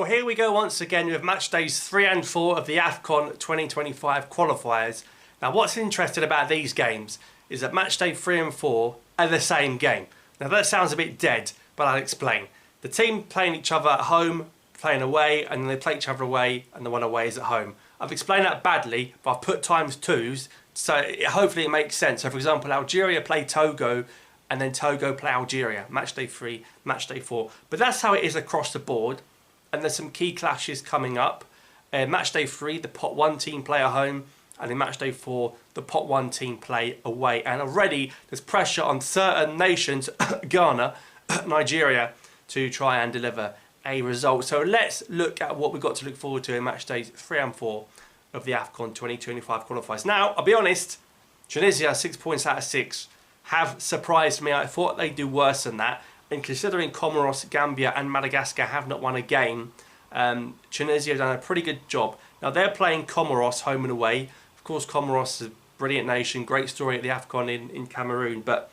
Well, here we go once again with match days 3 and 4 of the Afcon 2025 qualifiers. Now, what's interesting about these games is that match day 3 and 4 are the same game. Now, that sounds a bit dead, but I'll explain. The team playing each other at home, playing away, and then they play each other away, and the one away is at home. I've explained that badly, but I've put times twos, so hopefully it makes sense. So, for example, Algeria play Togo, and then Togo play Algeria. Match day 3, match day 4. But that's how it is across the board. And there's some key clashes coming up. Match day 3, the pot 1 team play at home, and in match day 4, the pot 1 team play away. And already there's pressure on certain nations, Ghana, Nigeria, to try and deliver a result. So let's look at what we've got to look forward to in match days 3 and 4 of the Afcon 2025 qualifiers. Now, I'll be honest, Tunisia, 6 points out of 6, have surprised me. I thought they'd do worse than that. And considering Comoros, Gambia and Madagascar have not won a game, Tunisia have done a pretty good job. Now, they're playing Comoros home and away. Of course, Comoros is a brilliant nation, great story at the Afcon in Cameroon. But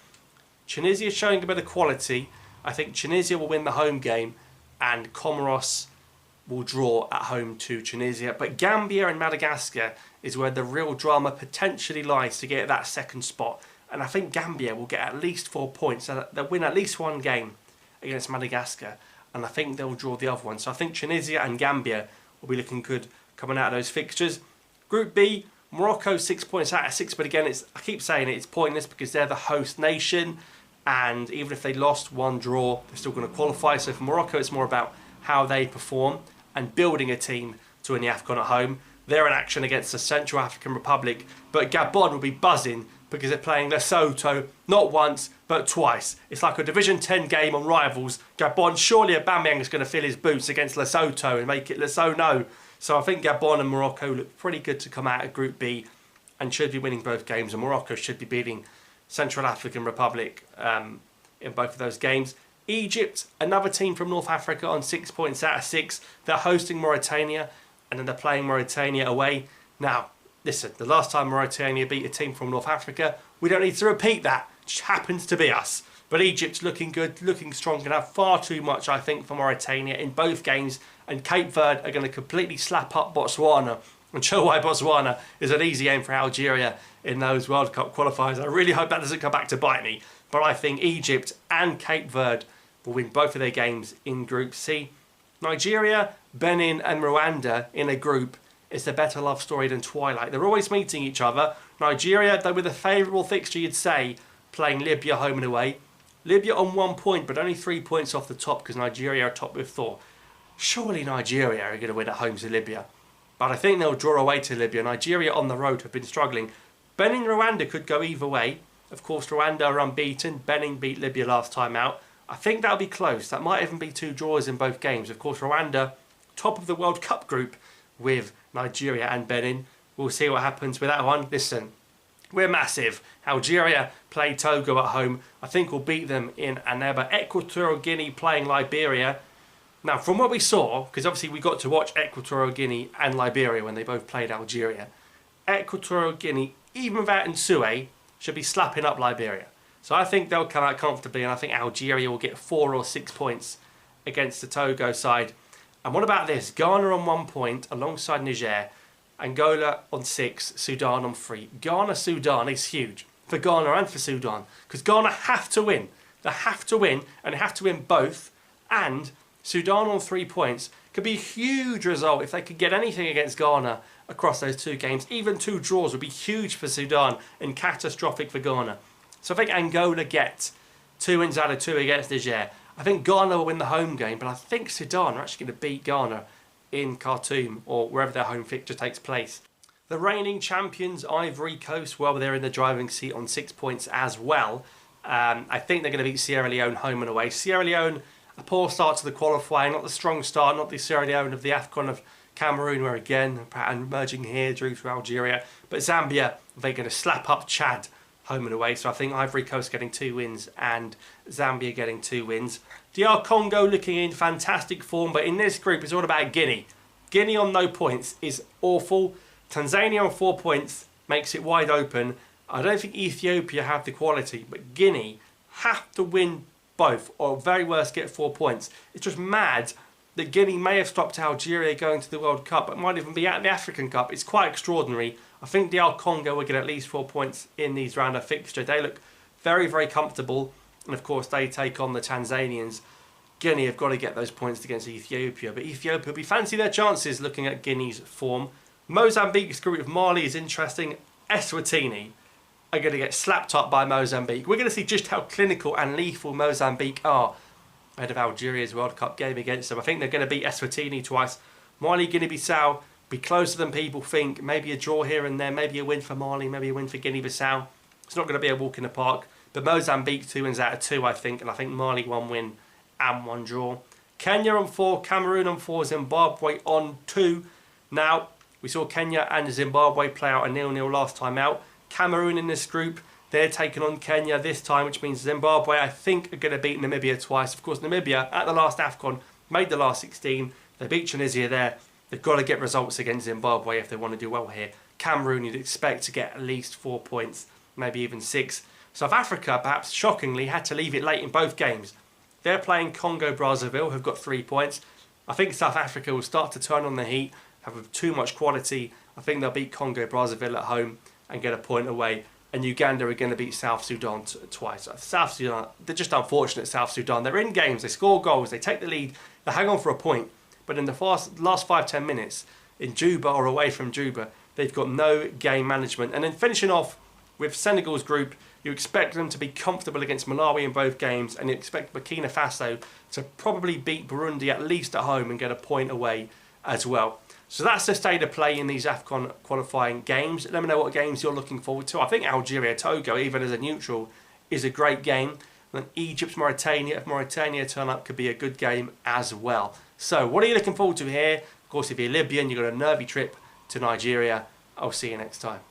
Tunisia is showing a bit of quality. I think Tunisia will win the home game and Comoros will draw at home to Tunisia. But Gambia and Madagascar is where the real drama potentially lies to get that second spot. And I think Gambia will get at least 4 points. So they'll win at least one game against Madagascar. And I think they'll draw the other one. So I think Tunisia and Gambia will be looking good coming out of those fixtures. Group B, Morocco 6 points out of 6. But again, I keep saying it's pointless because they're the host nation. And even if they lost one draw, they're still going to qualify. So for Morocco, it's more about how they perform and building a team to win the Afcon at home. They're in action against the Central African Republic. But Gabon will be buzzing because they're playing Lesotho not once but twice. It's like a Division 10 game on Rivals. Gabon, surely Aubameyang is going to fill his boots against Lesotho and make it Lesotho. So I think Gabon and Morocco look pretty good to come out of Group B and should be winning both games. And Morocco should be beating Central African Republic in both of those games. Egypt, another team from North Africa on 6 points out of 6. They're hosting Mauritania and then they're playing Mauritania away. Now, listen, the last time Mauritania beat a team from North Africa, we don't need to repeat that. It just happens to be us. But Egypt's looking good, looking strong, and have far too much, I think, for Mauritania in both games. And Cape Verde are going to completely slap up Botswana and show why Botswana is an easy aim for Algeria in those World Cup qualifiers. I really hope that doesn't come back to bite me. But I think Egypt and Cape Verde will win both of their games in Group C. Nigeria, Benin and Rwanda in a group is a better love story than Twilight. They're always meeting each other. Nigeria, though, with a favourable fixture, you'd say, playing Libya home and away. Libya on 1 point, but only 3 points off the top because Nigeria are top with 4. Surely Nigeria are going to win at home to Libya. But I think they'll draw away to Libya. Nigeria on the road have been struggling. Benin and Rwanda could go either way. Of course, Rwanda are unbeaten. Benin beat Libya last time out. I think that'll be close. That might even be 2 draws in both games. Of course, Rwanda, top of the World Cup group with Nigeria and Benin. We'll see what happens with that one. Listen, we're massive. Algeria play Togo at home. I think we'll beat them in Annaba. Equatorial Guinea playing Liberia. Now, from what we saw, because obviously we got to watch Equatorial Guinea and Liberia when they both played Algeria. Equatorial Guinea, even without Nsue, should be slapping up Liberia. So I think they'll come out comfortably, and I think Algeria will get 4 or 6 points against the Togo side. And what about this? Ghana on 1 point alongside Niger. Angola on 6, Sudan on 3. Ghana-Sudan is huge for Ghana and for Sudan because Ghana have to win. They have to win, and they have to win both. And Sudan on 3 points could be a huge result if they could get anything against Ghana across those 2 games. Even 2 draws would be huge for Sudan and catastrophic for Ghana. So I think Angola gets 2 wins out of 2 against Niger. I think Ghana will win the home game, but I think Sudan are actually going to beat Ghana in Khartoum or wherever their home fixture takes place. The reigning champions, Ivory Coast, well, they're in the driving seat on 6 points as well. I think they're going to beat Sierra Leone home and away. Sierra Leone, a poor start to the qualifying, not the strong start, not the Sierra Leone of the Afcon of Cameroon, where again, emerging here, drew through Algeria. But Zambia, they're going to slap up Chad home and away. So I think Ivory Coast getting 2 wins and Zambia getting 2 wins. DR Congo looking in fantastic form, but in this group it's all about Guinea. Guinea on no points is awful. Tanzania on 4 points makes it wide open. I don't think Ethiopia have the quality, but Guinea have to win both, or very worst get 4 points. It's just mad that Guinea may have stopped Algeria going to the World Cup, but might even be at the African Cup. It's quite extraordinary. I think the Congo will get at least 4 points in these round of fixture. They look very, very comfortable. And of course, they take on the Tanzanians. Guinea have got to get those points against Ethiopia. But Ethiopia, we fancy their chances looking at Guinea's form. Mozambique's group of Mali is interesting. Eswatini are going to get slapped up by Mozambique. We're going to see just how clinical and lethal Mozambique are ahead of Algeria's World Cup game against them. I think they're going to beat Eswatini twice. Mali, Guinea-Bissau, be closer than people think. Maybe a draw here and there, maybe a win for Mali, maybe a win for Guinea-Bissau. It's not going to be a walk in the park. But Mozambique 2 wins out of 2, I think. And I think Mali 1 win and 1 draw. Kenya on 4, Cameroon on 4, Zimbabwe on 2. Now, we saw Kenya and Zimbabwe play out a 0-0 last time out. Cameroon in this group, they're taking on Kenya this time, which means Zimbabwe, I think, are going to beat Namibia twice. Of course, Namibia, at the last Afcon, made the last 16. They beat Tunisia there. They've got to get results against Zimbabwe if they want to do well here. Cameroon, you'd expect to get at least 4 points, maybe even 6. South Africa, perhaps shockingly, had to leave it late in both games. They're playing Congo Brazzaville, who've got 3 points. I think South Africa will start to turn on the heat, have too much quality. I think they'll beat Congo Brazzaville at home and get a point away. And Uganda are going to beat South Sudan twice. South Sudan, they're just unfortunate, South Sudan. They're in games, they score goals, they take the lead, they hang on for a point. But in the last 5-10 minutes, in Juba or away from Juba, they've got no game management. And then finishing off with Senegal's group, you expect them to be comfortable against Malawi in both games, and you expect Burkina Faso to probably beat Burundi at least at home and get a point away as well. So that's the state of play in these Afcon qualifying games. Let me know what games you're looking forward to. I think Algeria-Togo, even as a neutral, is a great game. And then Egypt-Mauritania, if Mauritania turn up, could be a good game as well. So what are you looking forward to here? Of course, if you're Libyan, you've got a nervy trip to Nigeria. I'll see you next time.